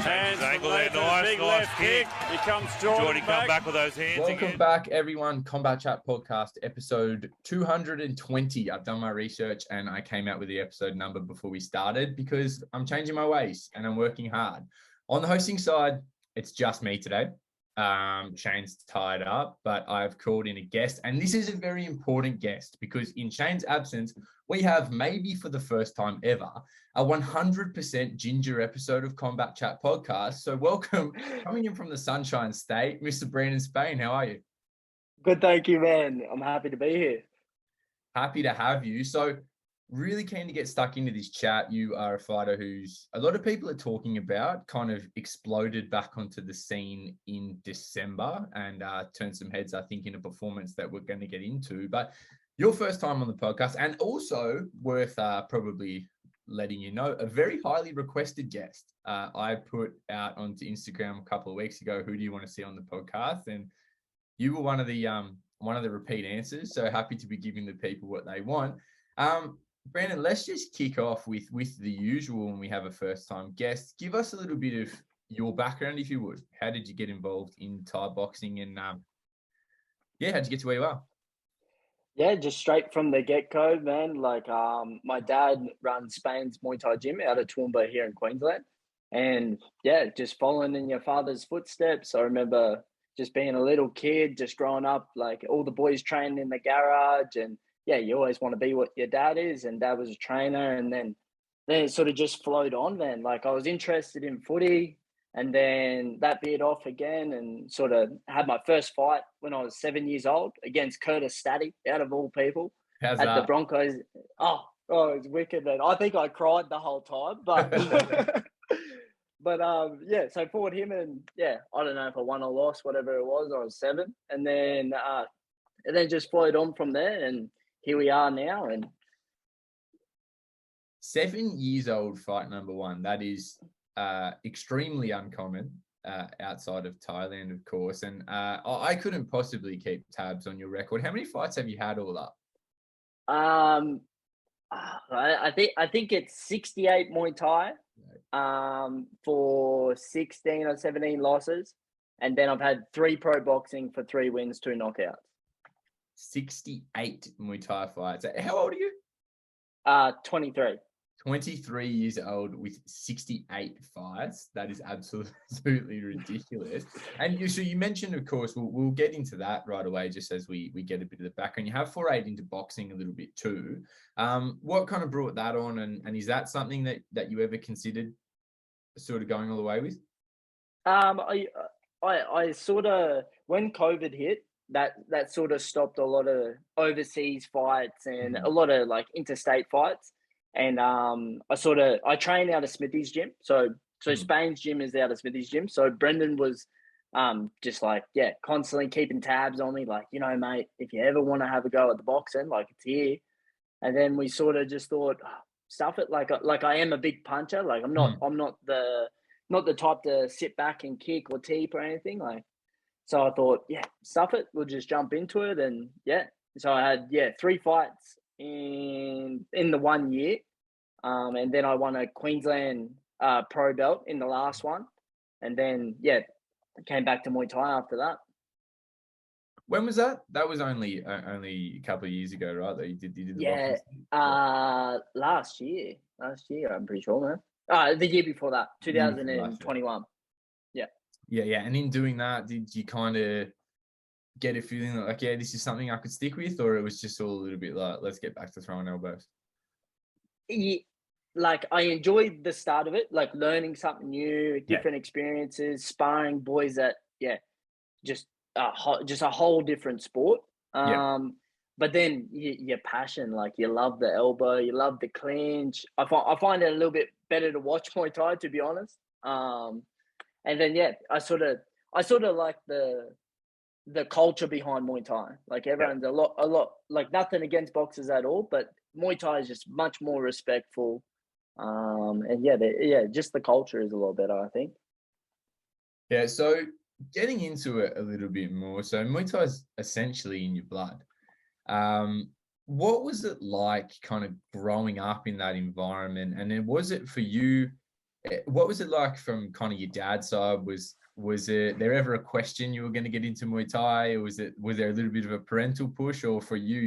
Hands His ankle there, nice big nice left kick. Here comes Jordan come back with those hands Welcome again. back, everyone. Combat Chat Podcast, episode 220. I've done my research and I came out with the episode number before we started because I'm changing my ways and I'm working hard. On the hosting side, it's just me today. Shane's tied up, but I've called in a guest, and this is a very important guest because in Shane's absence, we have maybe for the first time ever a 100% ginger episode of Combat Chat Podcast. So welcome, coming in from the Sunshine State, Mr. Brandon Spain. How are you? Good, thank you, man. I'm happy to be here. Happy to have you. So really keen to get stuck into this chat. You are a fighter who's a lot of people are talking about, kind of exploded back onto the scene in December and turned some heads, I think, in a performance that we're going to get into. But your first time on the podcast, and also worth probably letting you know, a very highly requested guest. I put out onto Instagram a couple of weeks ago, who do you want to see on the podcast? And you were one of the repeat answers. So happy to be giving the people what they want. Brandon, let's just kick off with the usual when we have a first-time guest. Give us a little bit of your background, if you would. How did you get involved in Thai boxing? And, how'd you get to where you are? Yeah, just straight from the get-go, man. Like, my dad runs Spain's Muay Thai gym out of Toowoomba here in Queensland. And, yeah, just following in your father's footsteps. I remember just being a little kid, just growing up, like all the boys training in the garage and, yeah, you always want to be what your dad is, and dad was a trainer, and then it sort of just flowed on, man. Like I was interested in footy, and then that veered off again, and sort of had my first fight when I was 7 years old against Curtis Staddy, out of all people, How's at that? the Broncos. Oh, it's wicked, man. I think I cried the whole time, but but yeah, so fought him, and yeah, I don't know if I won or lost, whatever it was. I was 7, and then just flowed on from there, and here we are now. And 7 years old, fight number one. That is extremely uncommon outside of Thailand, of course. And I couldn't possibly keep tabs on your record. How many fights have you had all up? I think it's 68 Muay Thai for 16 or 17 losses. And then I've had 3 pro boxing for 3 wins, 2 knockouts. 68 Muay Thai fights. How old are you? 23. 23 years old with 68 fights. That is absolutely ridiculous. And you mentioned, of course, we'll get into that right away, just as we get a bit of the background. You have forayed into boxing a little bit too. What kind of brought that on? And is that something that you ever considered sort of going all the way with? I sort of, when COVID hit, that sort of stopped a lot of overseas fights and a lot of like interstate fights. And I train out of Smithy's gym. So Spain's gym is out of Smithy's gym. So Brendan was just like, yeah, constantly keeping tabs on me. Like, you know, mate, if you ever want to have a go at the boxing, like it's here. And then we sort of just thought, stuff it. Like I am a big puncher. Like I'm not the type to sit back and kick or teep or anything. Like, so I thought, yeah, stuff it. We'll just jump into it. And yeah, so I had, 3 fights in the 1 year. And then I won a Queensland pro belt in the last one. And then, came back to Muay Thai after that. When was that? That was only a couple of years ago, right? That you did the boxing. Last year, I'm pretty sure, man. The year before that, 2021. Yeah. And in doing that, did you kind of get a feeling like, yeah, this is something I could stick with, or it was just all a little bit like, let's get back to throwing elbows? Yeah, like I enjoyed the start of it, like learning something new, different experiences, sparring boys that, just a whole different sport. But then your passion, like you love the elbow, you love the clinch. I find it a little bit better to watch Muay Thai, to be honest. And then I sort of like the culture behind Muay Thai. Like everyone's a lot like, nothing against boxers at all, but Muay Thai is just much more respectful. And just the culture is a lot better, I think. Yeah, so getting into it a little bit more. So Muay Thai is essentially in your blood. What was it like kind of growing up in that environment? And then was it for you What was it like from kind of your dad's side? Was there ever a question you were going to get into Muay Thai, or was there a little bit of a parental push, or for you,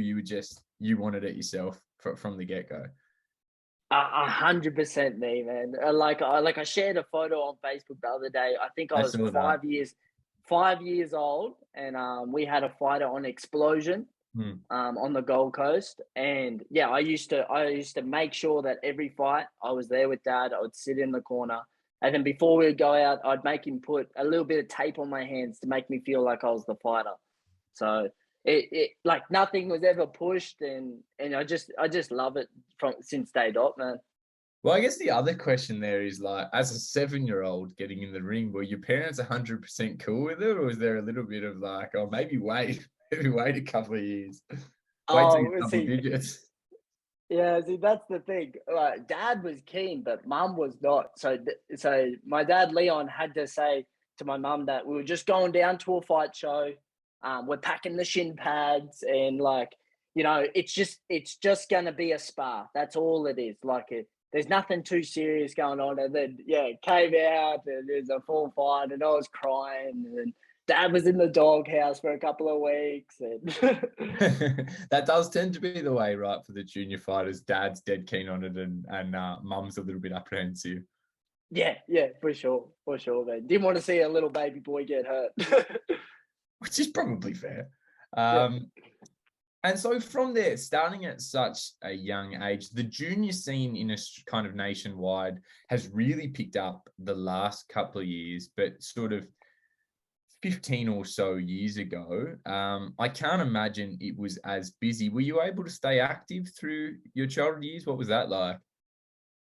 you wanted it yourself from the get go? 100% me, man. I shared a photo on Facebook the other day. I think I I was saw that. 5 years old, and we had a fighter on Explosion Hmm. on the Gold Coast. And yeah, I used to make sure that every fight I was there with Dad. I would sit in the corner, and then before we would go out, I'd make him put a little bit of tape on my hands to make me feel like I was the fighter. So it like nothing was ever pushed, and I just love it from since day dot, man. Well, I guess the other question there is like, as a 7-year-old getting in the ring, were your parents 100% cool with it, or was there a little bit of like, oh, maybe wait, maybe wait a couple of years, wait till Oh, you're double see, digits? yeah, see, that's the thing. Dad was keen, but Mum was not. So my dad Leon had to say to my mum that we were just going down to a fight show. We're packing the shin pads, and it's just gonna be a spar. That's all it is. There's nothing too serious going on. And then yeah, it came out, and there's a full fight, and I was crying, and Dad was in the doghouse for a couple of weeks, and That does tend to be the way, right, for the junior fighters. Dad's dead keen on it, and mum's a little bit apprehensive, yeah, for sure, man. Didn't want to see a little baby boy get hurt. which is probably fair. Yeah. Um, And so from there, starting at such a young age, the junior scene in a kind of nationwide has really picked up the last couple of years, but sort of 15 or so years ago, I can't imagine it was as busy. Were you able to stay active through your childhood years? What was that like?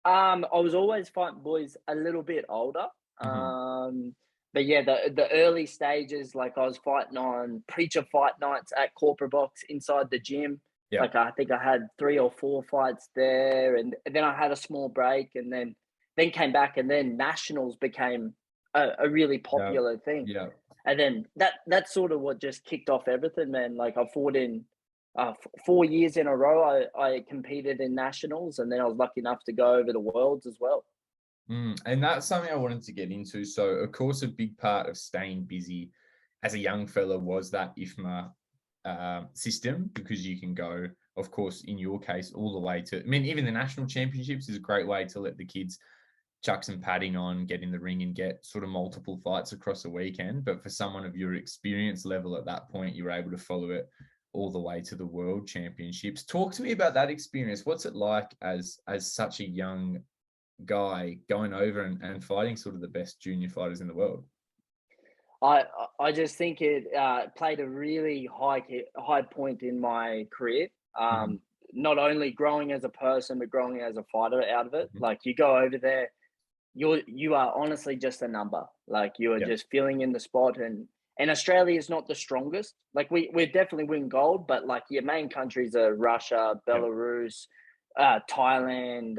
I was always fighting boys a little bit older. Hmm. But yeah, the early stages, like I was fighting on preacher fight nights at corporate box inside the gym. Yeah. Like I think I had 3 or 4 fights there, and then I had a small break, and then came back, and then nationals became a really Yeah. popular thing. Yeah. And then that's sort of what just kicked off everything, man. Like I fought in 4 years in a row. I competed in nationals, and then I was lucky enough to go over the worlds as well. And that's something I wanted to get into. So, of course, a big part of staying busy as a young fella was that IFMA system, because you can go, of course, in your case, all the way to, I mean, even the national championships is a great way to let the kids chuck some padding on, get in the ring and get sort of multiple fights across a weekend. But for someone of your experience level at that point, you were able to follow it all the way to the world championships. Talk to me about that experience. What's it like as such a young guy going over and fighting sort of the best junior fighters in the world? I I just think it played a really high point in my career. Mhm, Um, Not only growing as a person, but growing as a fighter out of it. mhm. Like you go over there, you are honestly just a number. Like you are Yeah, just filling in the spot, and Australia is not the strongest. Like we definitely win gold, but like your main countries are Russia, yeah. Belarus, Thailand,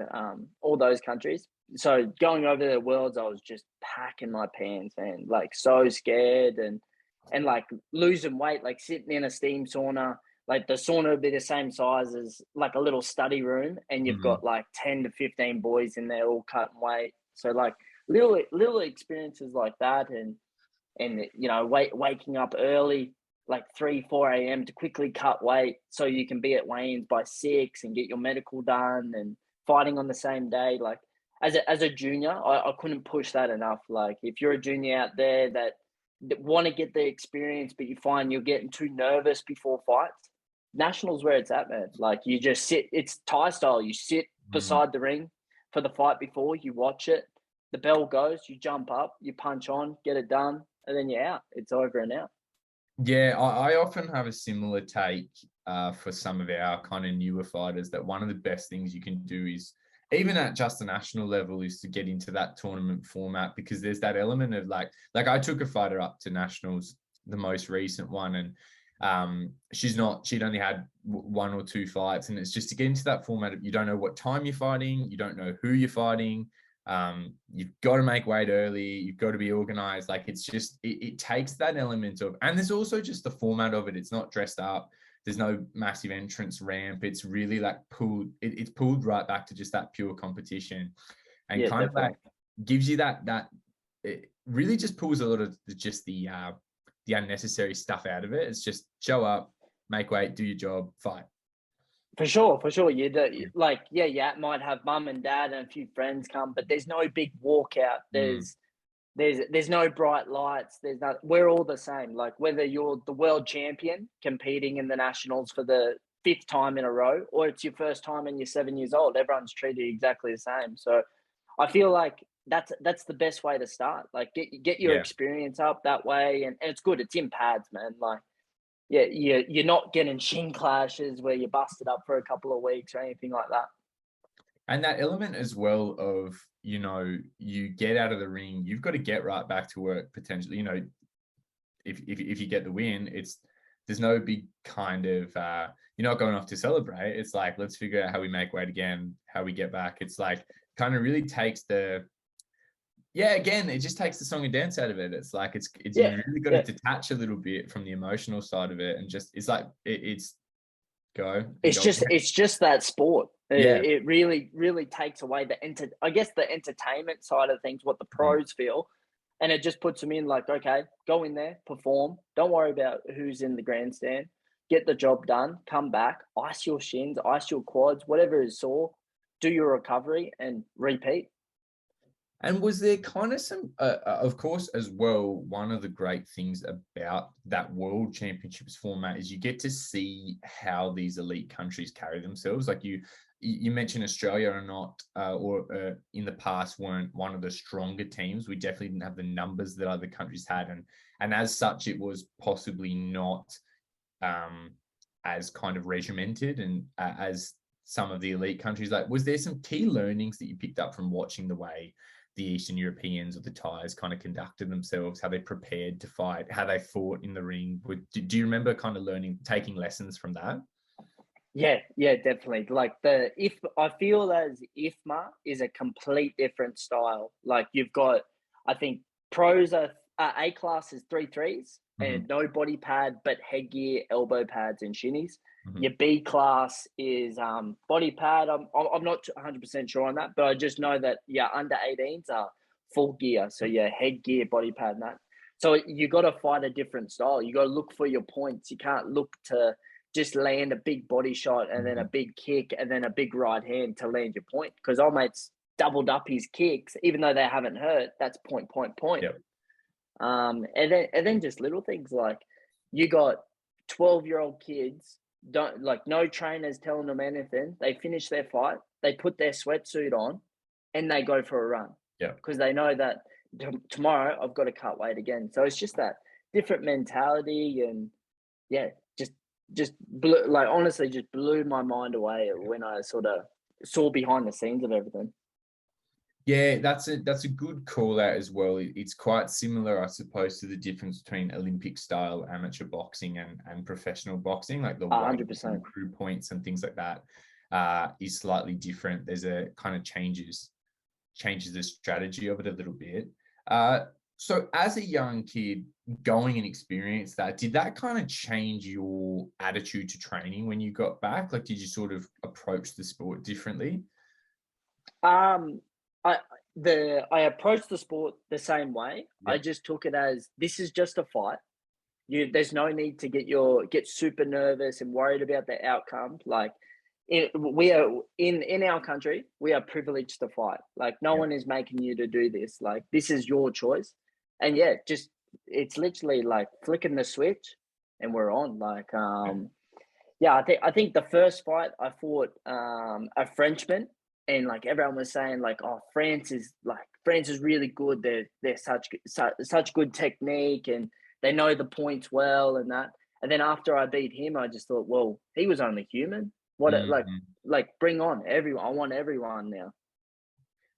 all those countries. So going over the worlds, I was just packing my pants, man. Like so scared, and like losing weight, like sitting in a steam sauna. Like the sauna would be the same size as like a little study room, and you've Mhm. got like 10 to 15 boys in there all cutting weight. So like little experiences like that, and waking up early, like 3 4 a.m. to quickly cut weight so you can be at weigh-ins by 6 and get your medical done, and fighting on the same day. Like as a junior, I couldn't push that enough. Like if you're a junior out there that want to get the experience, but you find you're getting too nervous before fights, nationals where it's at, man. Like you just sit, it's Thai style. You sit Mhm. beside the ring for the fight before, you watch it, the bell goes, you jump up, you punch on, get it done, and then you're out. It's over and out. Yeah, I often have a similar take for some of our kind of newer fighters, that one of the best things you can do is, even at just a national level, is to get into that tournament format, because there's that element of like I took a fighter up to nationals, the most recent one, and she'd only had 1 or 2 fights, and it's just to get into that format of, you don't know what time you're fighting, you don't know who you're fighting. You've got to make weight early, you've got to be organized. Like it's just it takes that element of, and there's also just the format of it. It's not dressed up, there's no massive entrance ramp. It's really like it's pulled right back to just that pure competition, and Yeah, kind of that definitely. gives you that it really just pulls a lot of the unnecessary stuff out of it. It's just show up, make weight, do your job, fight. For sure, for sure. You do, like, yeah, might have mum and dad and a few friends come, but there's no big walkout. There's no bright lights. There's not. We're all the same. Like whether you're the world champion competing in the nationals for the 5th time in a row, or it's your first time and you're 7 years old, everyone's treated exactly the same. So I feel like that's the best way to start. Like get your experience up that way, and it's good. It's in pads, man. Like you're not getting shin clashes where you're busted up for a couple of weeks or anything like that. And that element as well of, you get out of the ring, you've got to get right back to work potentially. If you get the win, there's no big kind of you're not going off to celebrate. It's like, let's figure out how we make weight again, how we get back. It's like kind of really takes it just takes the song and dance out of it. It's like you really got to detach a little bit from the emotional side of it, and just it's like it's go. It's just that sport. Yeah. It really takes away the entertainment side of things, what the pros feel, and it just puts them in like, okay, go in there, perform. Don't worry about who's in the grandstand. Get the job done. Come back. Ice your shins, ice your quads, whatever is sore. Do your recovery and repeat. And was there kind of some, of course, as well, one of the great things about that World Championships format is you get to see how these elite countries carry themselves. Like you mentioned Australia are not, in the past weren't one of the stronger teams. We definitely didn't have the numbers that other countries had. And as such, it was possibly not as kind of regimented and as some of the elite countries. Like, was there some key learnings that you picked up from watching the way the Eastern Europeans or the Thais kind of conducted themselves, how they prepared to fight, how they fought in the ring? Do you remember kind of taking lessons from that? Yeah, definitely. Like I feel as IFMA is a complete different style. Like you've got, I think pros are A class is 3-3s and no body pad, but headgear, elbow pads, and shinnies. Your B class is body pad. I'm not 100% sure on that, but I just know that under 18s are full gear. So headgear, body pad, and that. So you got to fight a different style. You got to look for your points. You can't look to just land a big body shot and then a big kick and then a big right hand to land your point. Because old mate's doubled up his kicks, even though they haven't hurt. That's point. Yep. And then just little things like you got 12-year-old kids, no trainers telling them anything. They finish their fight, they put their sweatsuit on, and they go for a run. Yeah, because they know that tomorrow I've got to cut weight again. So it's just that different mentality, and just blew, like honestly just blew my mind away when I sort of saw behind the scenes of everything. Yeah, that's a good call out as well. It's quite similar, I suppose, to the difference between Olympic style amateur boxing and professional boxing, like the 100% crew points and things like that is slightly different. There's a kind of changes the strategy of it a little bit. So as a young kid going and experience that, did that kind of change your attitude to training when you got back? Like, did you sort of approach the sport differently? I approached the sport the same way. Yeah. I just took it as this is just a fight. There's no need to get super nervous and worried about the outcome. Like we are in our country, we are privileged to fight. Like no one is making you to do this. Like this is your choice. And it's literally like flicking the switch and we're on. Like I think the first fight I fought a Frenchman. And like everyone was saying, like, oh, France is really good. They're such good technique, and they know the points well, and that. And then after I beat him, I just thought, well, he was only human. What like bring on everyone? I want everyone now.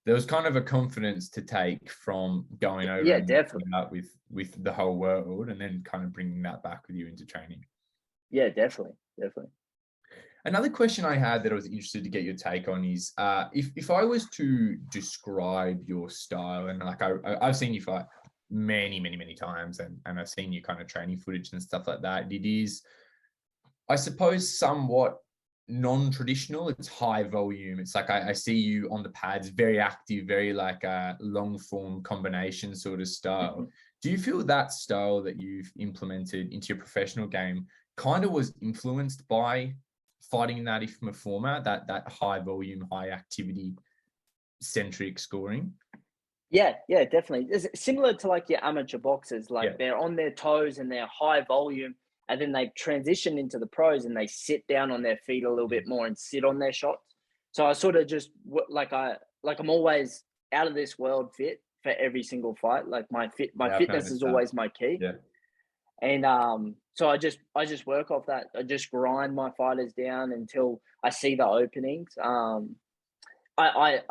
There was kind of a confidence to take from going over, definitely, with the whole world, and then kind of bringing that back with you into training. Yeah, definitely. Another question I had that I was interested to get your take on is if I was to describe your style, and like I've seen you fight many times, and I've seen you kind of training footage and stuff like that. It is, I suppose, somewhat non-traditional, it's high volume. It's like I see you on the pads, very active, very like a long form combination sort of style. Do you feel that style that you've implemented into your professional game kind of was influenced by fighting in that IFMA format, that high volume, high activity centric scoring? Yeah, definitely. It's similar to like your amateur boxers, like they're on their toes and they're high volume, and then they transition into the pros and they sit down on their feet a little bit more and sit on their shots. So I sort of just I'm always out of this world fit for every single fight. Like my fitness is always my key. Yeah. And so I just work off that. I just grind my fighters down until I see the openings. I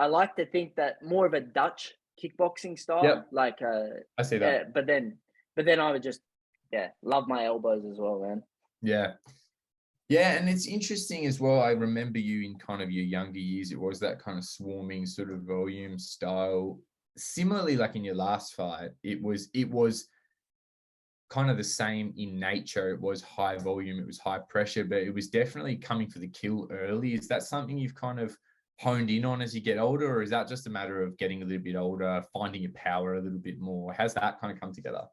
like to think that more of a Dutch kickboxing style, like I see that. but then I would just love my elbows as well, man. Yeah, and it's interesting as well. I remember you in kind of your younger years, it was that kind of swarming sort of volume style. Similarly, like in your last fight, it was kind of the same in nature. It was high volume, it was high pressure, but it was definitely coming for the kill early. Is that something you've kind of honed in on as you get older, or is that just a matter of getting a little bit older, finding your power a little bit more? How's that kind of come together?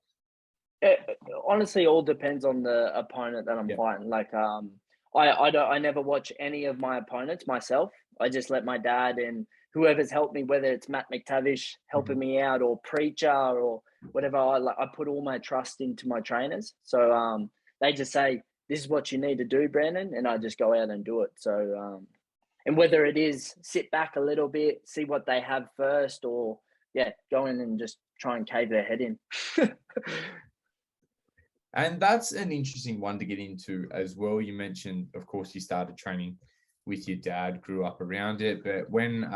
It honestly all depends on the opponent that I'm fighting. Like I never watch any of my opponents myself. I just let my dad and whoever's helped me, whether it's Matt McTavish helping me out or Preacher or whatever, I put all my trust into my trainers. So they just say, this is what you need to do, Brandon, and I just go out and do it. So and whether it is sit back a little bit, see what they have first, or go in and just try and cave their head in. And that's an interesting one to get into as well. You mentioned, of course, you started training with your dad, grew up around it, but when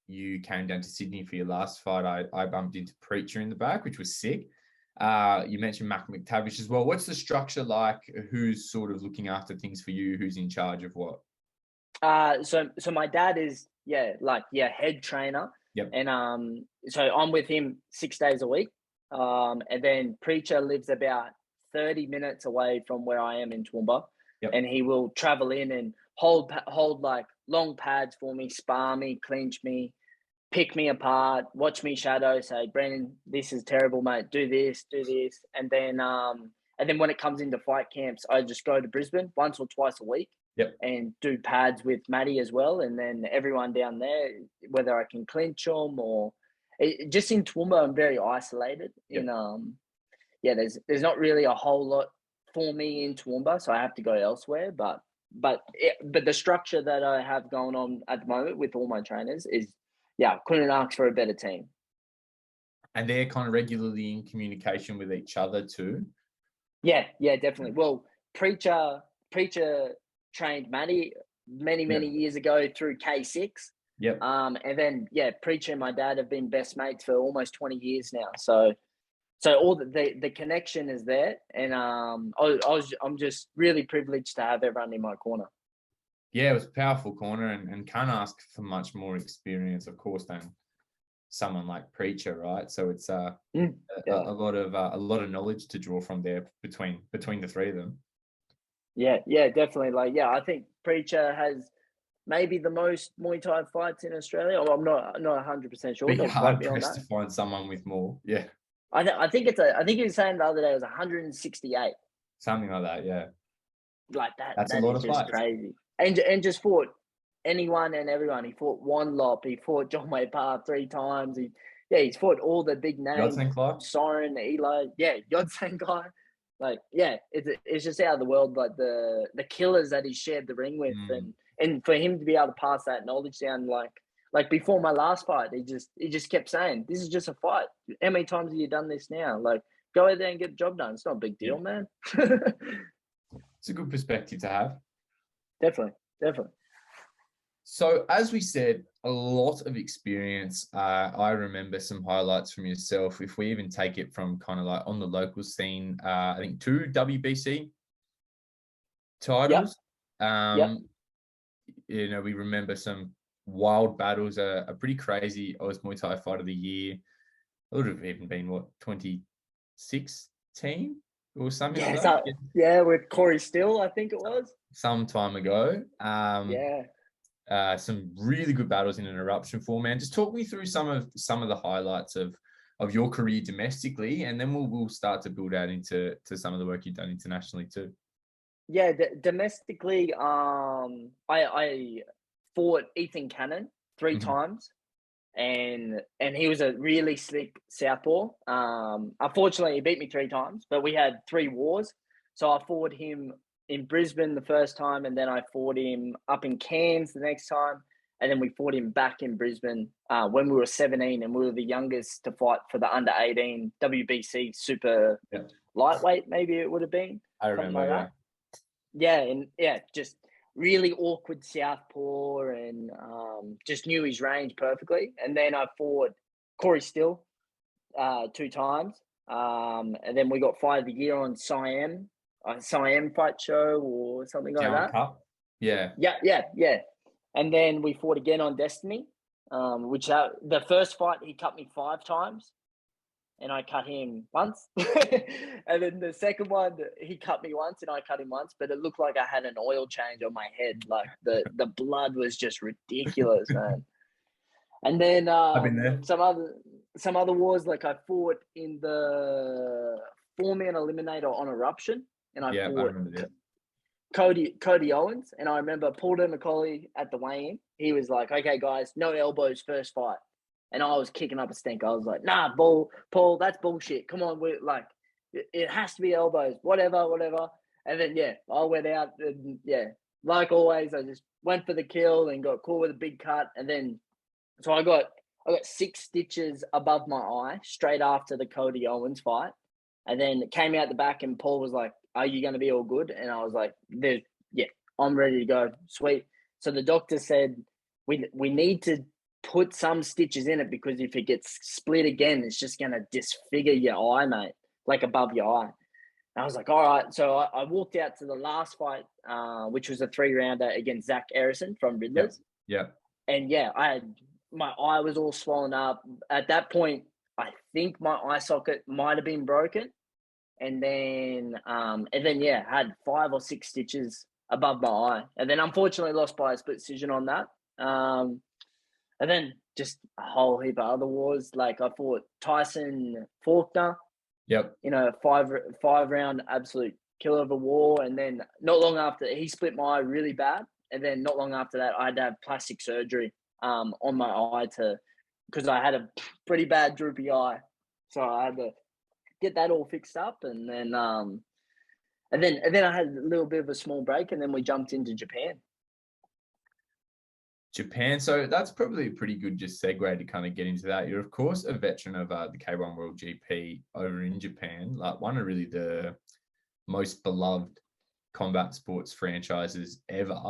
you came down to Sydney for your last fight, I bumped into Preacher in the back, which was sick. You mentioned Mac McTavish as well. What's the structure like? Who's sort of looking after things for you? Who's in charge of what? So my dad is head trainer. And so I'm with him 6 days a week. And then Preacher lives about 30 minutes away from where I am in Toowoomba. And he will travel in and hold like long pads for me, spar me, clinch me, pick me apart, watch me shadow, say, Brandon, this is terrible, mate. Do this. And then when it comes into fight camps, I just go to Brisbane once or twice a week. And do pads with Matty as well. And then everyone down there, whether I can clinch them or just in Toowoomba, I'm very isolated. There's not really a whole lot for me in Toowoomba, so I have to go elsewhere. But the structure that I have going on at the moment with all my trainers is, couldn't ask for a better team. And they're kind of regularly in communication with each other too? Yeah, definitely. Well, Preacher trained Matty many years ago through K6. And then Preacher and my dad have been best mates for almost 20 years now. So all the connection is there, and I'm just really privileged to have everyone in my corner. Yeah, it was a powerful corner, and can't ask for much more experience, of course, than someone like Preacher, right? So it's a lot of knowledge to draw from there between the three of them. Yeah, definitely. I think Preacher has maybe the most Muay Thai fights in Australia. Well, I'm not 100% sure. Be hard pressed to find someone with more. Yeah. I think he was saying the other day it was 168. Something like that, yeah. Like that. That's a lot of just fights. Crazy. And just fought anyone and everyone. He fought One Lop. He fought John Wei Pa 3 times. He's fought all the big names. Soren, Eli. Yodsan guy. It's just out of the world. Like the killers that he shared the ring with, and for him to be able to pass that knowledge down, like before my last fight, he just kept saying, "This is just a fight. How many times have you done this now? Like, go out there and get the job done. It's not a big deal, man." It's a good perspective to have. Definitely. So, as we said, a lot of experience. I remember some highlights from yourself. If we even take it from kind of like on the local scene, I think 2 WBC titles. We remember some wild battles, a pretty crazy Oz Muay Thai fight of the year. It would have even been 2016 or something Yeah, like that. yeah, with Corey Still, I think it was. Some time ago. Yeah. Some really good battles in an Eruption for, man. Just talk me through some of the highlights of your career domestically, and then we'll start to build out into some of the work you've done internationally too. Yeah, domestically, I fought Ethan Cannon 3 Mhm. times, and he was a really slick southpaw. Unfortunately, he beat me 3 times, but we had 3 wars. So I fought him in Brisbane the first time, and then I fought him up in Cairns the next time, and then we fought him back in Brisbane when we were 17, and we were the youngest to fight for the under 18 WBC super Yeah, lightweight. Maybe it would have been I something remember. like Yeah. that. Yeah, and yeah, just really awkward southpaw, and just knew his range perfectly. And then I fought Corey Still 2 times, and then we got Fight of the Year on Siam, Siam Fight Show or something like Giant that. Cup. Yeah. Yeah. And then we fought again on Destiny, which the first fight he cut me 5 times, and I cut him once. And then the second one, he cut me once and I cut him once, but it looked like I had an oil change on my head. Like the blood was just ridiculous, man. And then I've been there. some other wars, like I fought in the 4-man eliminator on Eruption, and I Yeah, I fought remember this. Cody Owens. And I remember Paul Macaulay at the weigh-in, he was like, "Okay, guys, no elbows first fight." And I was kicking up a stink. I was like, "Nah, Paul, that's bullshit. Come on, we like, it has to be elbows, whatever." And then yeah, I went out and yeah, like always, I just went for the kill and got caught with a big cut. And then so I got 6 stitches above my eye straight after the Cody Owens fight, and then it came out the back, and Paul was like, "Are you going to be all good?" And I was like, "Yeah, I'm ready to go, sweet." So the doctor said, "We need to put some stitches in it, because if it gets split again, it's just going to disfigure your eye, mate, like above your eye." And I was like, "All right." So I walked out to the last fight, which was a 3-rounder against Zach Erison from Yep. Riddlers. Yeah. And yeah, my eye was all swollen up. At that point, I think my eye socket might have been broken. And then yeah, I had 5 or 6 stitches above my eye. And then unfortunately lost by a split decision on that. And then just a whole heap of other wars. Like I fought Tyson Faulkner, Yep. you know, 5-round absolute killer of a war. And then not long after, he split my eye really bad. And then not long after that, I had to have plastic surgery on my eye because I had a pretty bad droopy eye. So I had to get that all fixed up. And then I had a little bit of a small break, and then we jumped into Japan. Japan. So that's probably a pretty good just segue to kind of get into that. You're of course a veteran of the K1 World GP over in Japan, like one of really the most beloved combat sports franchises ever.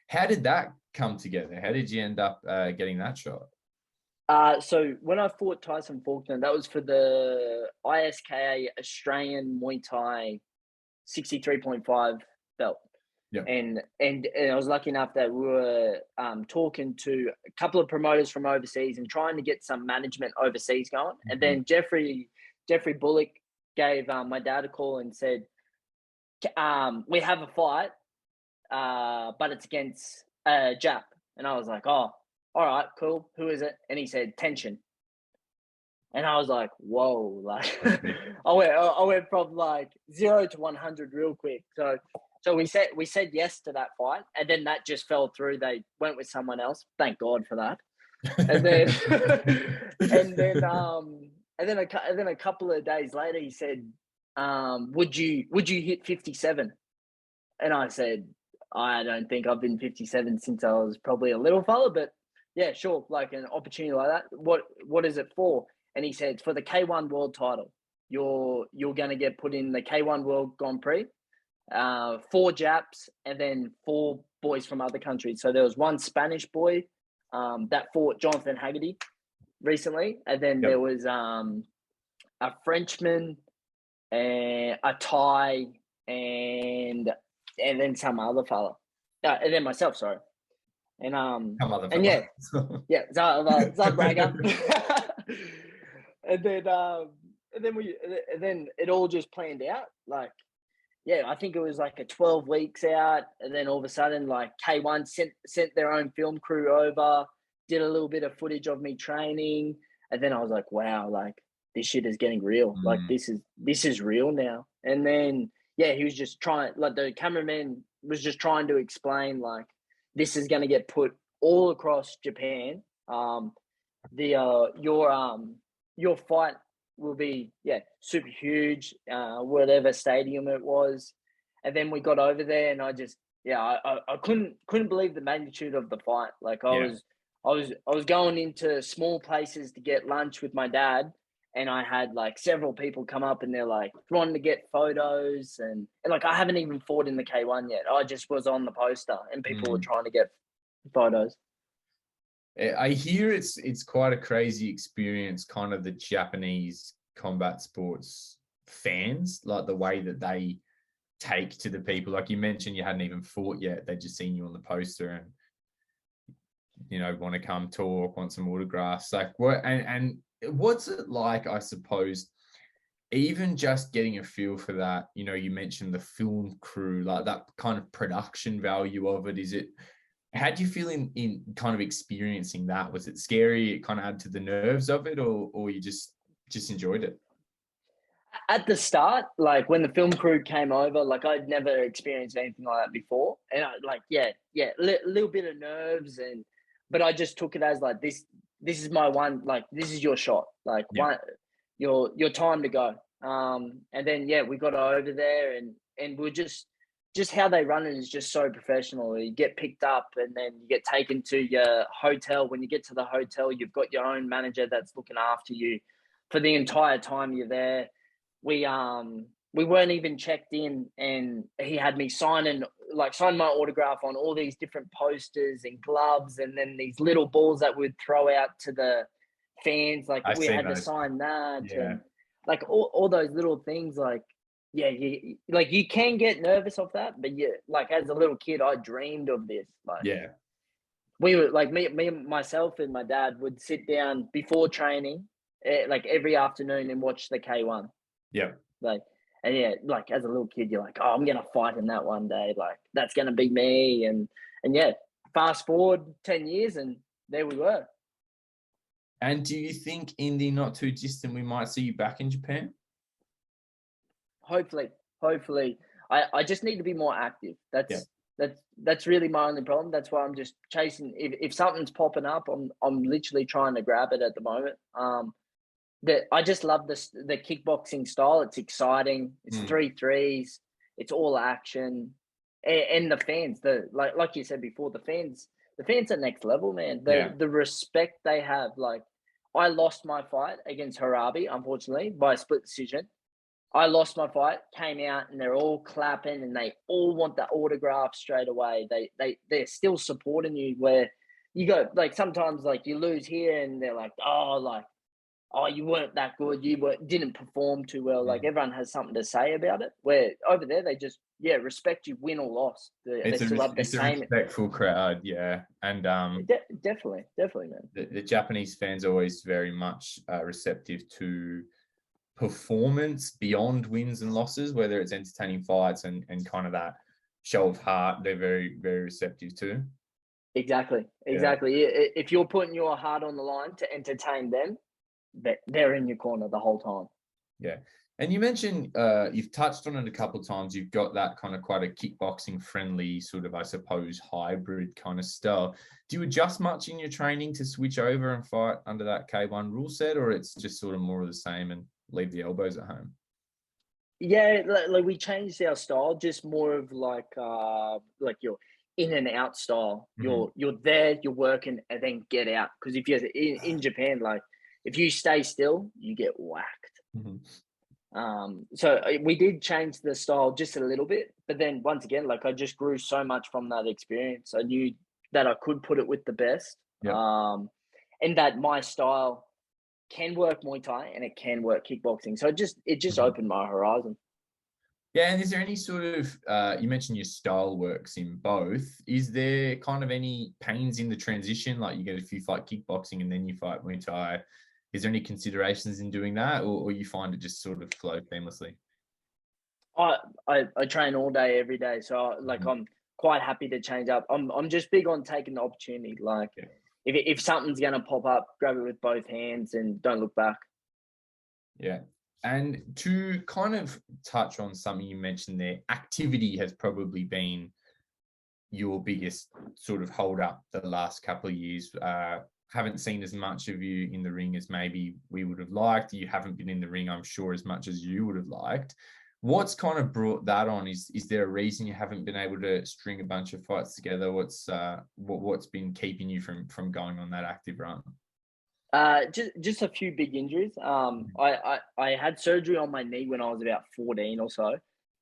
How did that come together? How did you end up getting that shot? So when I fought Tyson Faulkner, that was for the ISKA Australian Muay Thai 63.5 belt. Yep. And I was lucky enough that we were talking to a couple of promoters from overseas and trying to get some management overseas going. And then Jeffrey Bullock gave my dad a call and said, "We have a fight, but it's against a Jap." And I was like, "Oh, all right, cool. Who is it?" And he said, "Tension." And I was like, "Whoa!" Like, I went from like 0 to 100 real quick. So we said yes to that fight, and then that just fell through. They went with someone else. Thank God for that. And then and then a couple of days later, he said, "Would you hit 57?" And I said, "I don't think I've been 57 since I was probably a little fella, but yeah, sure. Like an opportunity like that. What is it for?" And he said, "For the K1 World title. You're going to get put in the K1 World Grand Prix. 4 Japs and then 4 boys from other countries." So there was one Spanish boy that fought Jonathan Haggerty recently, and then there was a Frenchman, and a Thai, and then some other fella, and then myself. Sorry, and and yeah, Bragger. And then and then it all just planned out. Like, yeah, I think it was like a 12 weeks out, and then all of a sudden, like K1 sent their own film crew over, did a little bit of footage of me training, and then I was like, wow, like this shit is getting real. Like Mm, this is real now. And then yeah, he was just trying, like the cameraman was just trying to explain like this is going to get put all across Japan. The your fight will be super huge, whatever stadium it was. And then we got over there, and I just I couldn't believe the magnitude of the fight. Like yeah. I was going into small places to get lunch with my dad, and I had like several people come up and they're like wanting to get photos, and like I haven't even fought in the K1 yet. I just was on the poster and people were Mm. trying to get photos. I hear it's quite a crazy experience, kind of the Japanese combat sports fans, like the way that they take to the people. Like you mentioned, you hadn't even fought yet. They'd just seen you on the poster and, want to come talk, want some autographs. Like what, and what's it like, I suppose, even just getting a feel for that, you mentioned the film crew, like that kind of production value of it. How do you feel in kind of experiencing that? Was it scary? It kind of added to the nerves of it, or you just enjoyed it? At the start, like when the film crew came over, like I'd never experienced anything like that before, and I like little bit of nerves, but I just took it as like this is my one, like this is your shot, like Yeah. one your time to go. And then we got over there, and we're just how they run it is just so professional. You get picked up and then you get taken to your hotel. When you get to the hotel, you've got your own manager that's looking after you for the entire time you're there. We weren't even checked in, and he had me sign my autograph on all these different posters and gloves, and then these little balls that we'd throw out to the fans. Like I've we seen had to those. sign that, Yeah. and like all those little things. Like you can get nervous of that, but like as a little kid, I dreamed of this. Like Yeah. we were like me, myself, and my dad would sit down before training, like every afternoon, and watch the K1. Yeah. Like, and like as a little kid, you're like, oh, I'm gonna fight in that one day. Like that's gonna be me. And fast forward 10 years, and there we were. And do you think in the not too distant we might see you back in Japan? Hopefully, I just need to be more active. Yeah. That's really my only problem. That's why I'm just chasing. If something's popping up, I'm literally trying to grab it at the moment. I just love the kickboxing style. It's exciting. It's Mm. 3 threes. It's all action, and the fans. Like you said before, the fans are next level, man. The respect they have. Like I lost my fight against Harabi, unfortunately, by a split decision. I lost my fight, came out, and they're all clapping, and they all want the autograph straight away. They're still supporting you. Where you go, like sometimes, like you lose here, and they're like, oh, you weren't that good. Didn't perform too well. Like Mm. everyone has something to say about it. Where over there, they just respect you, win or loss. They still have the It's a same. respectful crowd, yeah. And Definitely, man. the Japanese fans are always very much receptive to performance beyond wins and losses, whether it's entertaining fights and kind of that show of heart. They're very, very receptive to. Exactly. Yeah. If you're putting your heart on the line to entertain them, they're in your corner the whole time. Yeah. And you mentioned, you've touched on it a couple of times. You've got that kind of quite a kickboxing friendly sort of, I suppose, hybrid kind of style. Do you adjust much in your training to switch over and fight under that K1 rule set, or it's just sort of more of the same and leave the elbows at home? Yeah, like we changed our style, just more of like your in and out style. Mhm. You're there, you're working, and then get out. Because if you're in Japan, like if you stay still, you get whacked. Mhm. So we did change the style just a little bit, but then once again, like I just grew so much from that experience. I knew that I could put it with the best, Yeah. and that my style can work Muay Thai and it can work kickboxing. So it just Mhm. opened my horizon. Yeah, and is there any sort of, you mentioned your style works in both. Is there kind of any pains in the transition? Like you get a few fight kickboxing and then you fight Muay Thai. Is there any considerations in doing that, or you find it just sort of flow seamlessly? I train all day, every day. So like, I'm quite happy to change up. I'm just big on taking the opportunity. Like, Yeah. if something's gonna pop up, grab it with both hands and don't look back. Yeah. And to kind of touch on something you mentioned there, activity has probably been your biggest sort of hold up the last couple of years. Haven't seen as much of you in the ring as maybe we would have liked. You haven't been in the ring, I'm sure, as much as you would have liked. What's kind of brought that on? Is there a reason you haven't been able to string a bunch of fights together? What's been keeping you from going on that active run? Just a few big injuries. I had surgery on my knee when I was about 14 or so,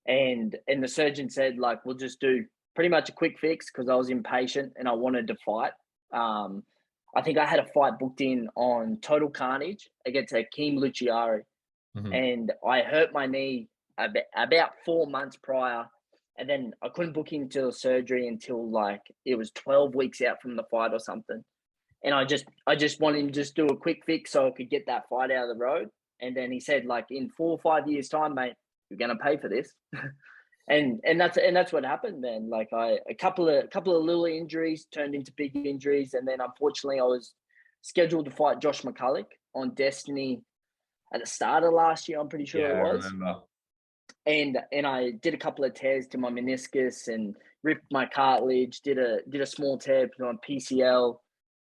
and the surgeon said, like, we'll just do pretty much a quick fix because I was impatient and I wanted to fight. I think I had a fight booked in on Total Carnage against Akeem Luciari, Mhm. and I hurt my knee about 4 months prior, and then I couldn't book into surgery until like it was 12 weeks out from the fight or something. And I just wanted him to just do a quick fix so I could get that fight out of the road. And then he said, like, in 4 or 5 years' time, mate, you're gonna pay for this. and that's what happened, man. Like, a couple of little injuries turned into big injuries, and then unfortunately I was scheduled to fight Josh McCulloch on Destiny at the start of last year, I'm pretty Yeah, sure it I was. remember. And I did a couple of tears to my meniscus and ripped my cartilage, did a small tear to my PCL.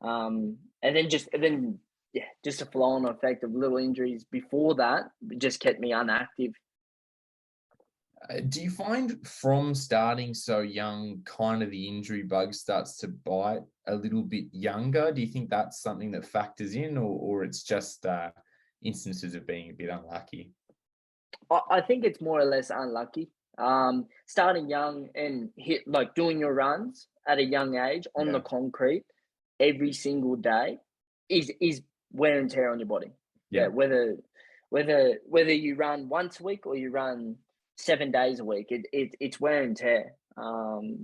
And then yeah, just a flow-on effect of little injuries before that just kept me inactive. Do you find from starting so young, kind of the injury bug starts to bite a little bit younger? Do you think that's something that factors in, or it's just instances of being a bit unlucky? I think it's more or less unlucky. Starting young and hit like doing your runs at a young age on the Yeah, concrete every single day is wear and tear on your body. Yeah, yeah, whether you run once a week or you run 7 days a week, it's wear and tear.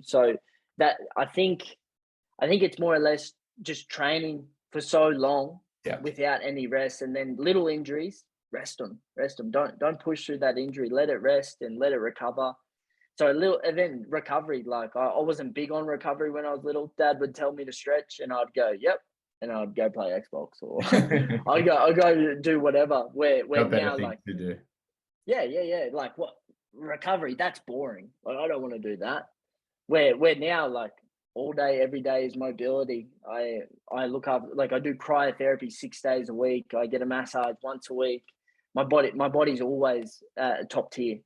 So that I think it's more or less just training for so long yeah. without any rest, and then little injuries, rest them. Don't push through that injury. Let it rest and let it recover. So a little, and then recovery. Like, I wasn't big on recovery when I was little. Dad would tell me to stretch, and I'd go, "Yep," and I'd go play Xbox, or I go do whatever. Where Got better now, things like, to do. yeah. Like, what recovery? That's boring. Like, I don't want to do that. Where now, like, all day, every day is mobility. I look up, like, I do cryotherapy 6 days a week. I get a massage once a week. My body's always top tier.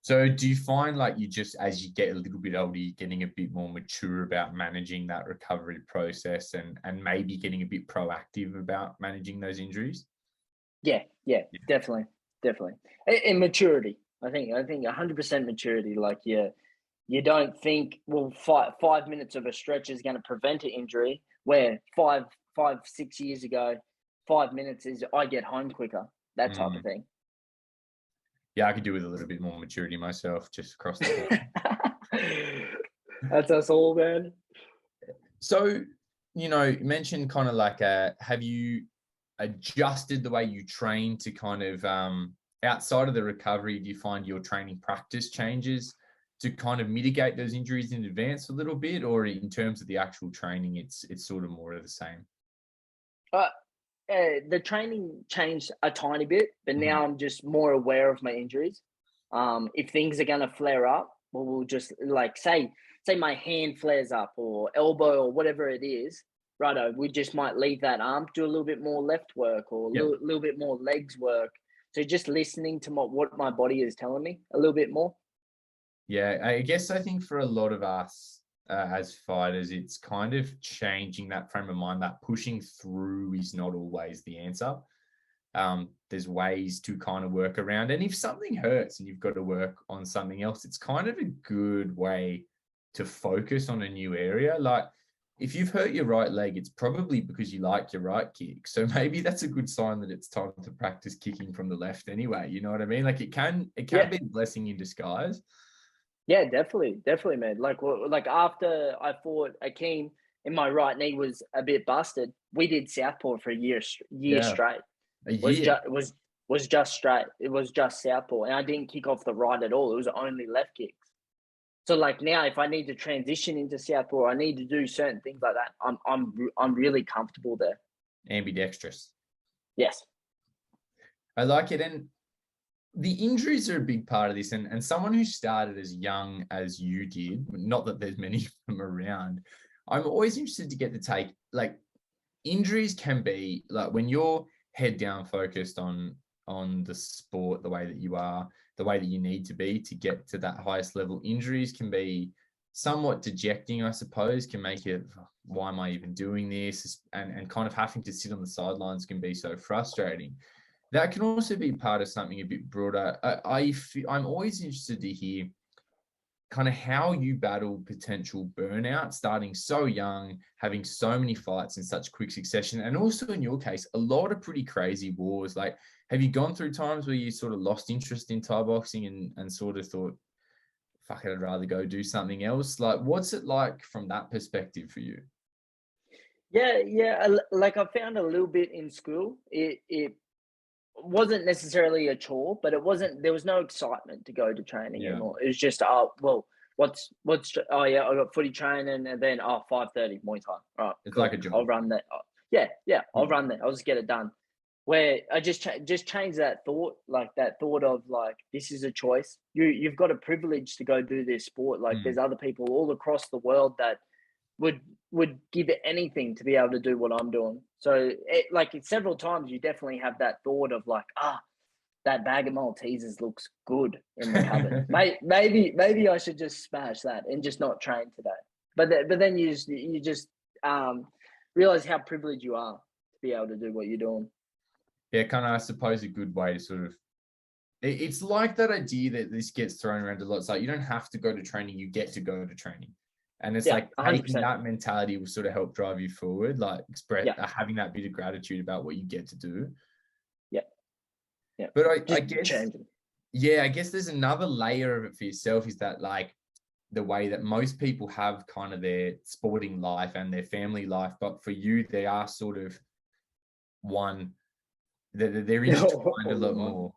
So do you find like you just, as you get a little bit older, you're getting a bit more mature about managing that recovery process and maybe getting a bit proactive about managing those injuries? Yeah, definitely. And maturity. I think 100% maturity. Like, yeah, you don't think, well, 5 minutes of a stretch is going to prevent an injury. Where 6 years ago, 5 minutes is I get home quicker. That type of Mm. thing. Yeah, I could do with a little bit more maturity myself, just across the board. That's us all, man. So, you mentioned kind of like, have you adjusted the way you train to kind of outside of the recovery? Do you find your training practice changes to kind of mitigate those injuries in advance a little bit, or in terms of the actual training, it's sort of more of the same? Uh, the training changed a tiny bit, but Mhm. now I'm just more aware of my injuries. If things are gonna flare up, well, we'll just, like, say my hand flares up or elbow or whatever it is. Righto, we just might leave that arm, do a little bit more left work or a Yep. little bit more legs work. So just listening to what my body is telling me a little bit more. Yeah, I guess I think for a lot of us as fighters, it's kind of changing that frame of mind that pushing through is not always the answer. There's ways to kind of work around. And if something hurts and you've got to work on something else, it's kind of a good way to focus on a new area. Like, if you've hurt your right leg, it's probably because you like your right kick. So maybe that's a good sign that it's time to practice kicking from the left anyway. You know what I mean? Like, it can Yeah, be a blessing in disguise. yeah, definitely, man. Like after I fought Akeem, and my right knee was a bit busted, we did southpaw for a year Yeah, straight. a Was year. just was just straight. It was just southpaw, and I didn't kick off the right at all. It was only left kicks. So like now, if I need to transition into southpaw, I need to do certain things like that. I'm really comfortable there. Ambidextrous. Yes. I like it. And the injuries are a big part of this. And someone who started as young as you did, not that there's many of them around, I'm always interested to get the take. Like, injuries can be like when you're head down focused on the sport the way that you are, the way that you need to be to get to that highest level. Injuries can be somewhat dejecting, I suppose, can make it, why am I even doing this? And kind of having to sit on the sidelines can be so frustrating. That can also be part of something a bit broader. I'm always interested to hear kind of how you battle potential burnout, starting so young, having so many fights in such quick succession, and also in your case, a lot of pretty crazy wars. Like, have you gone through times where you sort of lost interest in Thai boxing and sort of thought, fuck it, I'd rather go do something else? Like, what's it like from that perspective for you? Yeah. Like I found a little bit in school. It wasn't necessarily a chore, but there was no excitement to go to training Yeah, anymore. It was just, oh, well, oh yeah, I got footy training, and then, 5:30 Muay Thai. All right, it's cool. like a I'll job. run that. Yeah, I'll run that. I'll just get it done. Where I just changed that thought, like that thought of like, this is a choice. You've got a privilege to go do this sport. Like Mm. there's other people all across the world that would would give it anything to be able to do what I'm doing. So several times you definitely have that thought of like, that bag of Maltesers looks good in the cupboard. Maybe I should just smash that and just not train today. But then you just realize how privileged you are to be able to do what you're doing. Yeah, kind of, I suppose, a good way to sort of, it's like that idea that this gets thrown around a lot. It's like, you don't have to go to training, you get to go to training. And it's Yeah, like taking 100%. that mentality will sort of help drive you forward, like Yeah, having that bit of gratitude about what you get to do. yeah, yeah. But I Just guess, changing. yeah, I guess there's another layer of it for yourself, is that like the way that most people have kind of their sporting life and their family life. But for you, they are sort of one, they're intertwined a All in lot one. more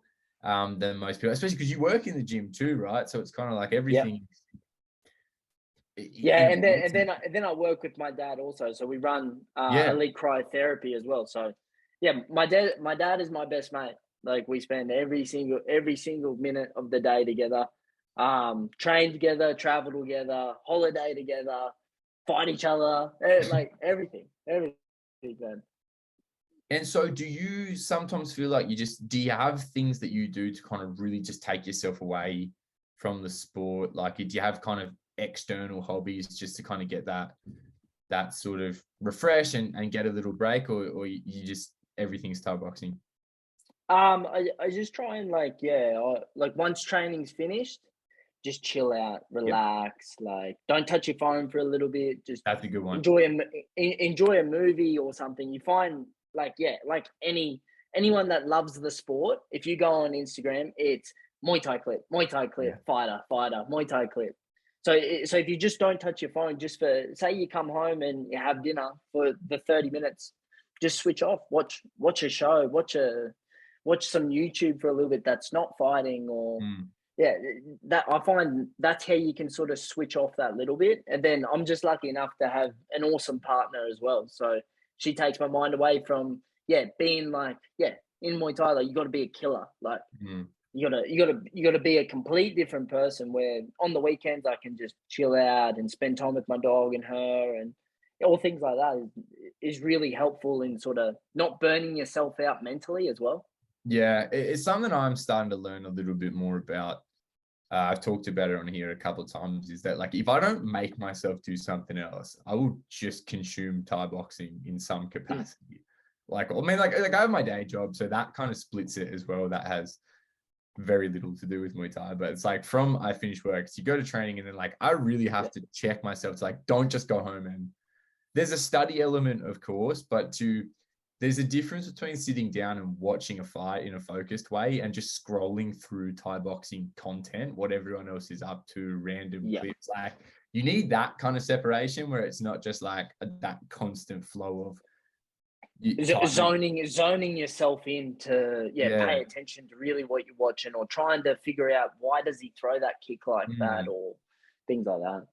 than most people, especially because you work in the gym too, right? So it's kind of like Yeah. everything Yeah, and then and interconnected. then I, and then I work with my dad also. So we run Yeah, elite cryotherapy as well. So yeah, my dad is my best mate. Like we spend every single minute of the day together, train together, travel together, holiday together, fight each other, like everything, man. and so do you sometimes feel like do you have things that you do to kind of really just take yourself away from the sport? Like, do you have kind of external hobbies just to kind of get that sort of refresh and get a little break, or you just, everything's Thai boxing? I just try and like once training's finished, just chill out, Yep, relax. Like, don't touch your phone for a little bit. Just that's a good one. enjoy a movie or something. You find like anyone that loves the sport. If you go on Instagram, it's Muay Thai Yeah, clip, fighter, Muay Thai clip. So if you just don't touch your phone, just for say you come home and you have dinner for the 30 minutes, just switch off. Watch a show. Watch some YouTube for a little bit. That's not fighting or mm, yeah, that I find that's how you can sort of switch off that little bit. And then I'm just lucky enough to have an awesome partner as well. So she takes my mind away from being in Muay Thai, like you got to be a killer. Like mm. you gotta be a complete different person. Where on the weekends I can just chill out and spend time with my dog and her and all things like that is really helpful in sort of not burning yourself out mentally as well. Yeah, it's something I'm starting to learn a little bit more about. I've talked about it on here a couple of times, is that like, if I don't make myself do something else, I will just consume Thai boxing in some Mm. capacity. Like, I mean, like I have my day job, so that kind of splits it as well. That has very little to do with Muay Thai, but it's like, from I finish work, so you go to training, and then like I really Yeah, have to check myself. It's like, don't just go home, and there's a study element, of course, but there's a difference between sitting down and watching a fight in a focused way and just scrolling through Thai boxing content, what everyone else is up to, random yeah, clips. Like, you need that kind of separation where it's not just like that constant flow of zoning yourself in to pay attention to really what you're watching, or trying to figure out why does he throw that kick like that, or things like that,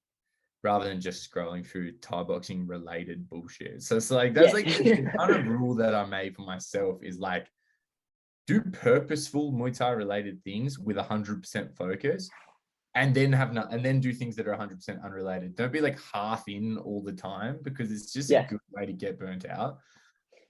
rather than just scrolling through Thai boxing related bullshit. So it's like that's like the kind of rule that I made for myself is like, do purposeful Muay Thai related things with 100% focus, and then do things that are 100% unrelated. Don't be like half in all the time, because it's just a good way to get burnt out.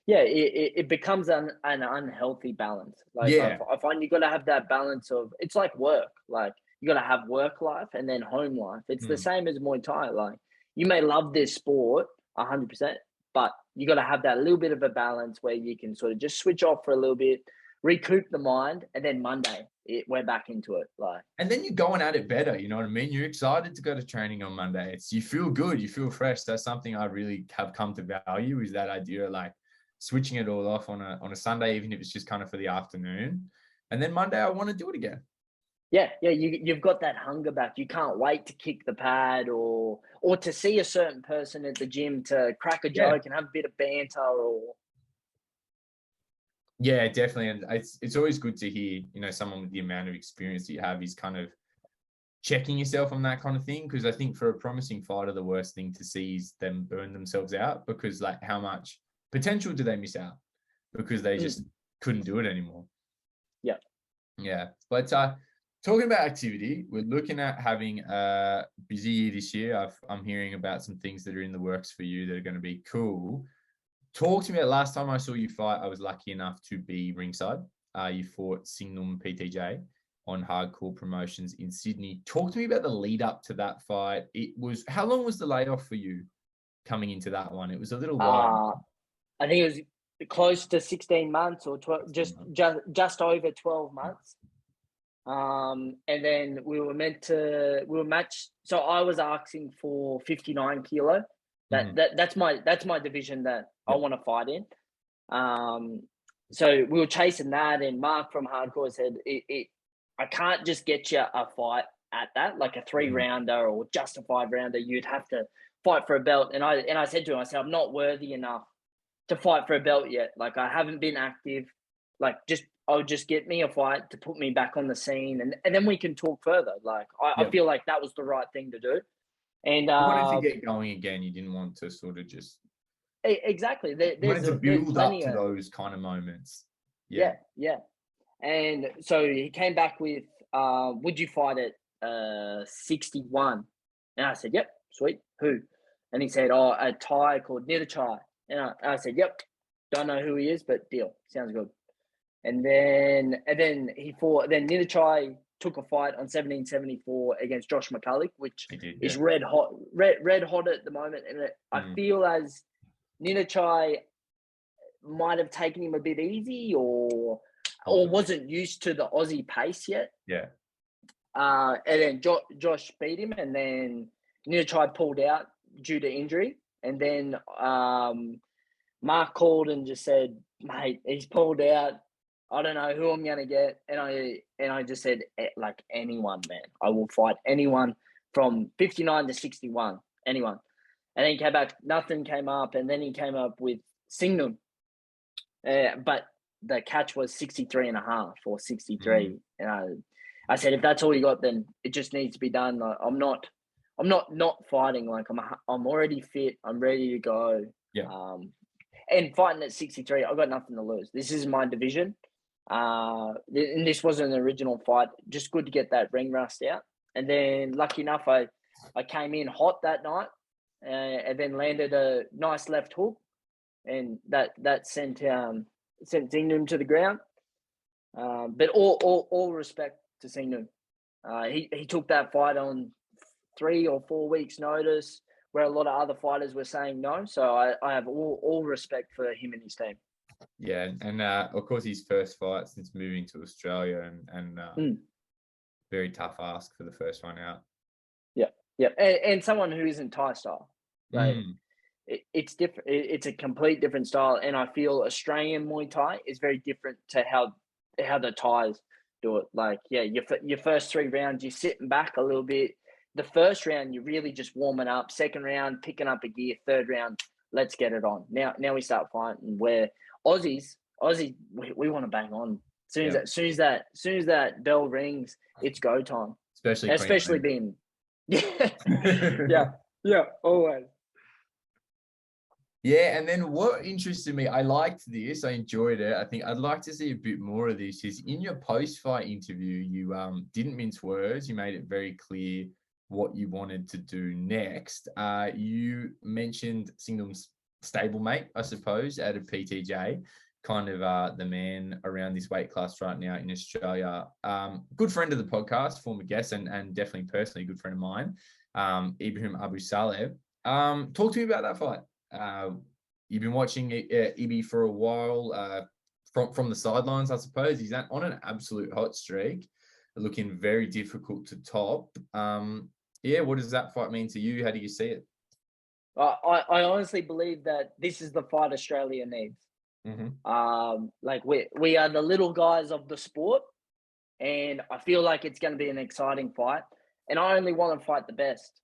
It becomes an unhealthy balance. Like I find you got to have that balance of, it's like work. Like you got to have work life and then home life. It's the same as Muay Thai. Like you may love this sport 100%, but you got to have that little bit of a balance where you can sort of just switch off for a little bit, recoup the mind, and then Monday we're back into it. Like, and then you're going at it better. You know what I mean? You're excited to go to training on Monday. You feel good. You feel fresh. That's something I really have come to value, is that idea of like switching it all off on a Sunday, even if it's just kind of for the afternoon. And then Monday, I want to do it again. You've got that hunger back. You can't wait to kick the pad or to see a certain person at the gym, to crack a joke and have a bit of banter. Or yeah, definitely. And it's always good to hear, someone with the amount of experience that you have is kind of checking yourself on that kind of thing. Because I think for a promising fighter, the worst thing to see is them burn themselves out, because like how much potential do they miss out because they just couldn't do it anymore? Yeah. But talking about activity, we're looking at having a busy year this year. I'm hearing about some things that are in the works for you that are going to be cool. Talk to me about last time I saw you fight. I was lucky enough to be ringside. You fought Singnam PTJ on Hardcore Promotions in Sydney. Talk to me about the lead up to that fight. How long was the layoff for you coming into that one? It was a little while. I think it was close to 16 months or 12, just over 12 months. And then we were matched. So I was asking for 59 kilo. That's my division that I want to fight in. So we were chasing that, and Mark from Hardcore said, I can't just get you a fight at that, like a 3-rounder or just a 5-rounder. You'd have to fight for a belt. And I said to him, I said, I'm not worthy enough to fight for a belt yet. Like I haven't been active. Like just get me a fight to put me back on the scene, and then we can talk further. Like I feel like that was the right thing to do. And you wanted to get going again. You didn't want to sort of just exactly. You wanted to build up to those kind of moments. Yeah. And so he came back with, would you fight at 61? And I said, yep, sweet. Who? And he said, a Thai called Nidachai. And I said, yep, don't know who he is, but deal. Sounds good. And then Nidachai took a fight on 1774 against Josh McCulloch, which is red hot at the moment. And I feel as Nidachai might have taken him a bit easy, or wasn't used to the Aussie pace yet. Yeah. And then Josh beat him, and then Nidachai pulled out due to injury. And then Mark called and just said, mate, he's pulled out. I don't know who I'm going to get. And I just said, like, anyone, man. I will fight anyone from 59 to 61, anyone. And then he came back, nothing came up. And then he came up with Singnam. But the catch was 63 and a half or 63. And I said, if that's all you got, then it just needs to be done. Like, I'm not fighting. Like I'm already fit. I'm ready to go. Yeah. And fighting at 63, I've got nothing to lose. This is my division. And this wasn't an original fight. Just good to get that ring rust out. And then lucky enough, I came in hot that night, and then landed a nice left hook, and that sent Singnam to the ground. But all respect to Singnam. He took that fight on 3 or 4 weeks' notice, where a lot of other fighters were saying no. So I have all respect for him and his team. Yeah, and of course his first fight since moving to Australia, and very tough ask for the first one out. Yeah, and someone who isn't Thai style, right? It's different. It's a complete different style, and I feel Australian Muay Thai is very different to how the Thais do it. Like, your first 3 rounds, you're sitting back a little bit. the first round, you're really just warming up. Second round, picking up a gear. Third round, let's get it on. Now we start fighting. Where Aussies, we want to bang on. As soon as that bell rings, it's go time. Especially being, yeah, always. Yeah, and then what interested me, I liked this, I enjoyed it. I think I'd like to see a bit more of this. Is in your post-fight interview, you didn't mince words. You made it very clear what you wanted to do next. You mentioned Singham's stablemate, I suppose, out of PTJ, kind of the man around this weight class right now in Australia. Good friend of the podcast, former guest, and definitely personally a good friend of mine, Ibrahim Abu Saleh. Talk to me about that fight. You've been watching Ibi for a while, from the sidelines, I suppose. He's on an absolute hot streak, looking very difficult to top. What does that fight mean to you? How do you see it? I honestly believe that this is the fight Australia needs. Mm-hmm. Like we are the little guys of the sport, and I feel like it's going to be an exciting fight. And I only want to fight the best.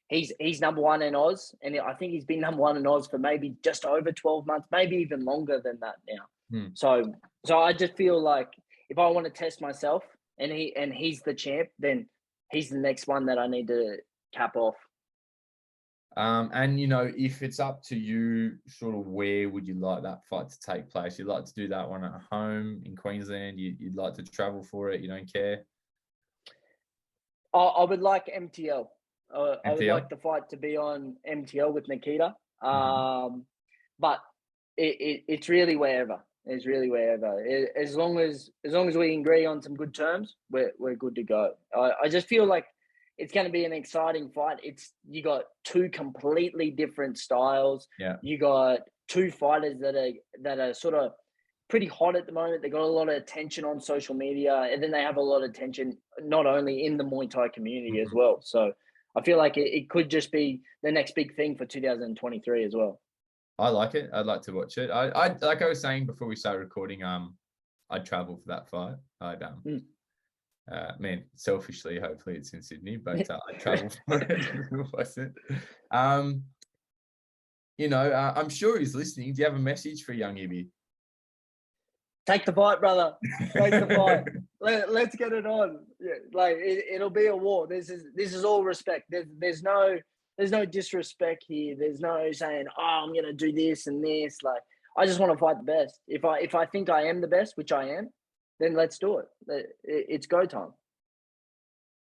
He's number one in Oz, and I think he's been number one in Oz for maybe just over 12 months, maybe even longer than that now. So I just feel like if I want to test myself and he's the champ, then he's the next one that I need to cap off. And if it's up to you, sort of where would you like that fight to take place? You'd like to do that one at home in Queensland? You'd like to travel for it? You don't care? I would like MTL. I would like the fight to be on MTL with Nikita. But it's really wherever. It's really wherever. As long as we agree on some good terms, we're good to go. I just feel like it's going to be an exciting fight. You got two completely different styles. Yeah. You got two fighters that are sort of pretty hot at the moment. They got a lot of attention on social media, and then they have a lot of attention not only in the Muay Thai community as well. So I feel like it could just be the next big thing for 2023 as well. I like it. I'd like to watch it. I like I was saying before we started recording, I'd travel for that fight. Selfishly, hopefully it's in Sydney, but I'd travel for it if it wasn't. I'm sure he's listening. Do you have a message for young Ibi? Take the fight, brother. Take the fight. Let's get it on. Yeah, like it'll be a war. This is all respect. There's no disrespect here. There's no saying, I'm gonna do this and this. Like I just want to fight the best. If I think I am the best, which I am, then let's do it. It's go time.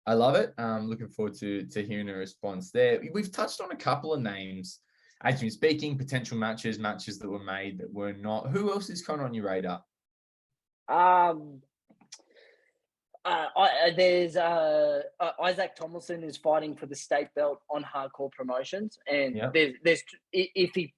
I love it. Looking forward to hearing a response there. We've touched on a couple of names as you're speaking, potential matches that were made that were not. Who else is kind of on your radar? There's Isaac Tomlinson is fighting for the state belt on Hardcore Promotions, and there's if he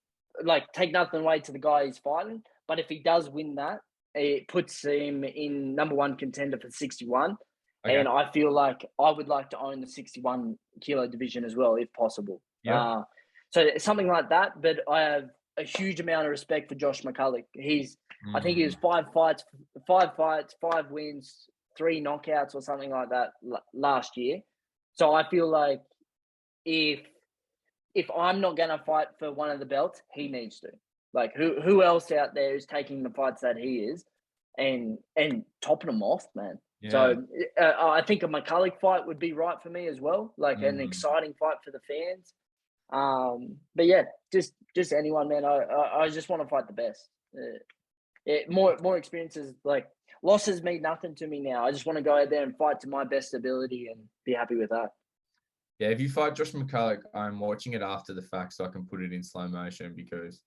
take nothing away to the guy he's fighting, but if he does win that, it puts him in number one contender for 61. Okay. And I feel like I would like to own the 61 kilo division as well, if possible. Yeah. So something like that. But I have a huge amount of respect for Josh McCulloch. I think he was 5 fights, 5 wins, 3 knockouts or something like that last year. So I feel like if I'm not going to fight for one of the belts, he needs to. Like who else out there is taking the fights that he is and topping them off, man. Yeah. So I think a McCulloch fight would be right for me as well. Like an exciting fight for the fans. But yeah, just anyone, man. I just want to fight the best. More experiences, like losses mean nothing to me now. I just want to go out there and fight to my best ability and be happy with that. Yeah, if you fight Josh McCulloch, I'm watching it after the fact so I can put it in slow motion because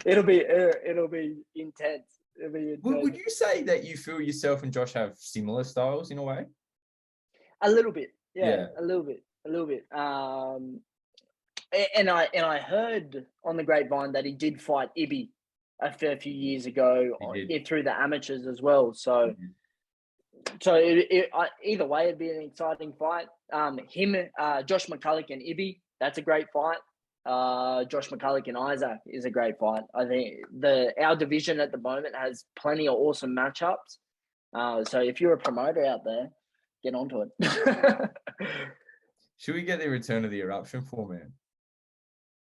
it'll be intense. Would you say that you feel yourself and Josh have similar styles in a way? A little bit, yeah. A little bit. And I heard on the grapevine that he did fight Ibi a fair few years ago through the amateurs as well. So, either way, it'd be an exciting fight. Josh McCulloch and Ibi, that's a great fight. Josh McCulloch and Isaac is a great fight. I think our division at the moment has plenty of awesome matchups. So if you're a promoter out there, get onto it. Should we get the return of the Eruption 4-man?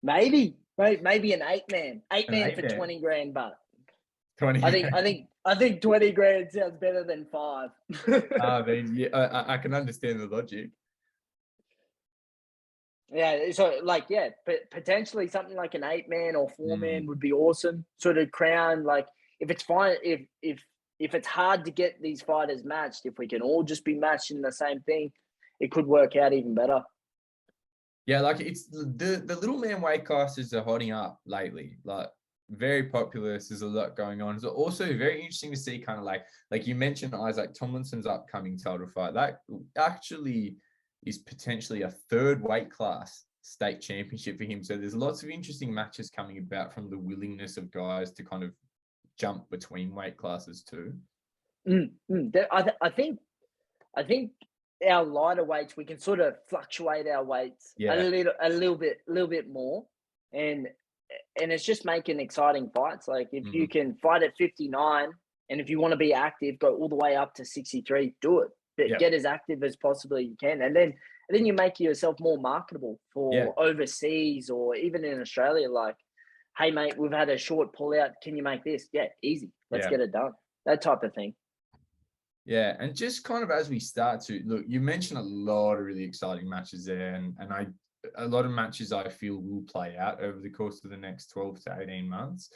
Maybe an 8-man, An 8-man for eight-man. 20 grand, but 20. I think 20 grand sounds better than 5. I mean, yeah, I can understand the logic. Yeah, so like, yeah, but potentially something like an 8-man or 4-man would be awesome. Sort of crown, like, if it's fine, if it's hard to get these fighters matched, if we can all just be matched in the same thing, it could work out even better. Yeah, like it's the little man weight classes are hotting up lately. Like very popular. There's a lot going on. It's also very interesting to see kind of like you mentioned Isaac Tomlinson's upcoming title fight. That actually is potentially a 3rd weight class state championship for him. So there's lots of interesting matches coming about from the willingness of guys to kind of jump between weight classes too. I think our lighter weights, we can sort of fluctuate our weights a little bit more, and it's just making exciting fights. Like if you can fight at 59, and if you want to be active, go all the way up to 63, do it. But get as active as possibly you can, and then you make yourself more marketable for overseas or even in Australia. Like, hey mate, we've had a short pullout. Can you make this? Yeah, easy. Let's get it done. That type of thing. Yeah, and just kind of as we start to look, you mentioned a lot of really exciting matches there, and a lot of matches I feel will play out over the course of the next 12 to 18 months.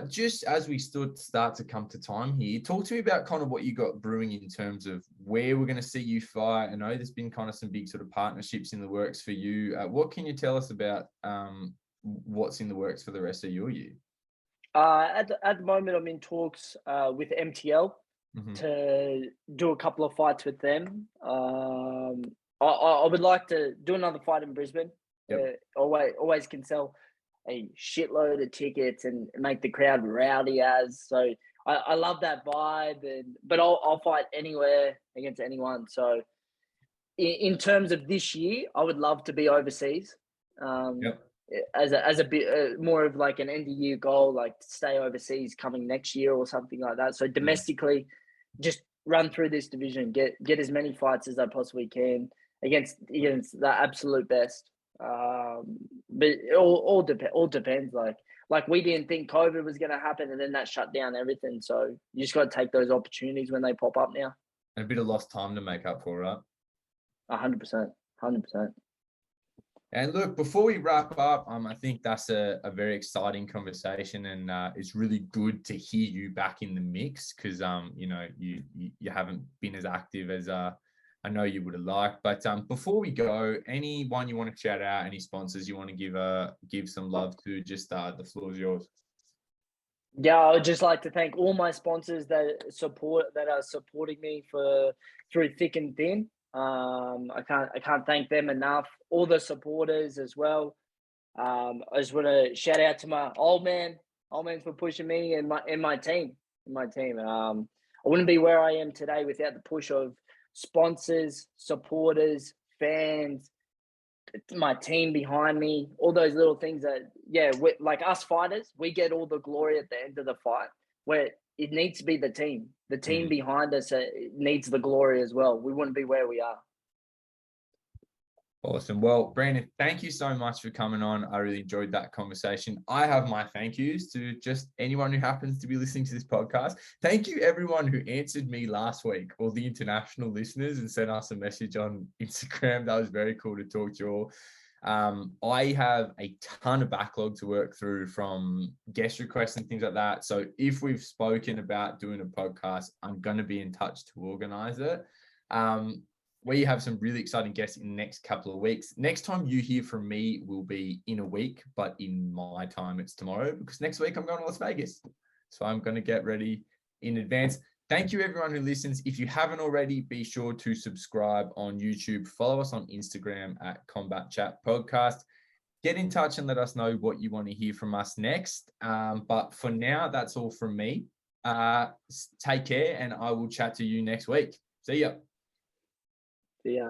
Just as we start to come to time here, talk to me about kind of what you got brewing in terms of where we're going to see you fight. I know there's been kind of some big sort of partnerships in the works for you. What can you tell us about what's in the works for the rest of your year? At the moment, I'm in talks with MTL to do a couple of fights with them. I would like to do another fight in Brisbane. Always can sell a shitload of tickets and make the crowd rowdy as. So I love that vibe, but I'll fight anywhere against anyone. So in terms of this year, I would love to be overseas. As a bit more of like an end of year goal, like to stay overseas coming next year or something like that. So domestically, just run through this division, get as many fights as I possibly can against the absolute best. But it all depends. Like we didn't think COVID was going to happen, and then that shut down everything. So you just got to take those opportunities when they pop up now. And a bit of lost time to make up for, right? 100%. And look, before we wrap up, I think that's a very exciting conversation, and it's really good to hear you back in the mix because you haven't been as active as I know you would have liked. But before we go, anyone you want to shout out, any sponsors you want to give some love to, just the floor is yours. Yeah, I would just like to thank all my sponsors that are supporting me through thick and thin. I can't thank them enough. All the supporters as well. I just want to shout out to my old man for pushing me and my team. I wouldn't be where I am today without the push of sponsors, supporters, fans, my team behind me. All those little things that like us fighters, we get all the glory at the end of the fight. Where it needs to be the team. The team behind us needs the glory as well. We wouldn't be where we are. Awesome. Well, Brandon, thank you so much for coming on. I really enjoyed that conversation. I have my thank yous to just anyone who happens to be listening to this podcast. Thank you, everyone who answered me last week, all the international listeners, and sent us a message on Instagram. That was very cool to talk to you all. I have a ton of backlog to work through from guest requests and things like that. So if we've spoken about doing a podcast, I'm going to be in touch to organize it. We have some really exciting guests in the next couple of weeks. Next time you hear from me will be in a week, but in my time, it's tomorrow because next week I'm going to Las Vegas. So I'm going to get ready in advance. Thank you, everyone who listens. If you haven't already, be sure to subscribe on YouTube. Follow us on Instagram at Combat Chat Podcast. Get in touch and let us know what you want to hear from us next. But for now, that's all from me. Take care, and I will chat to you next week. See ya. See ya.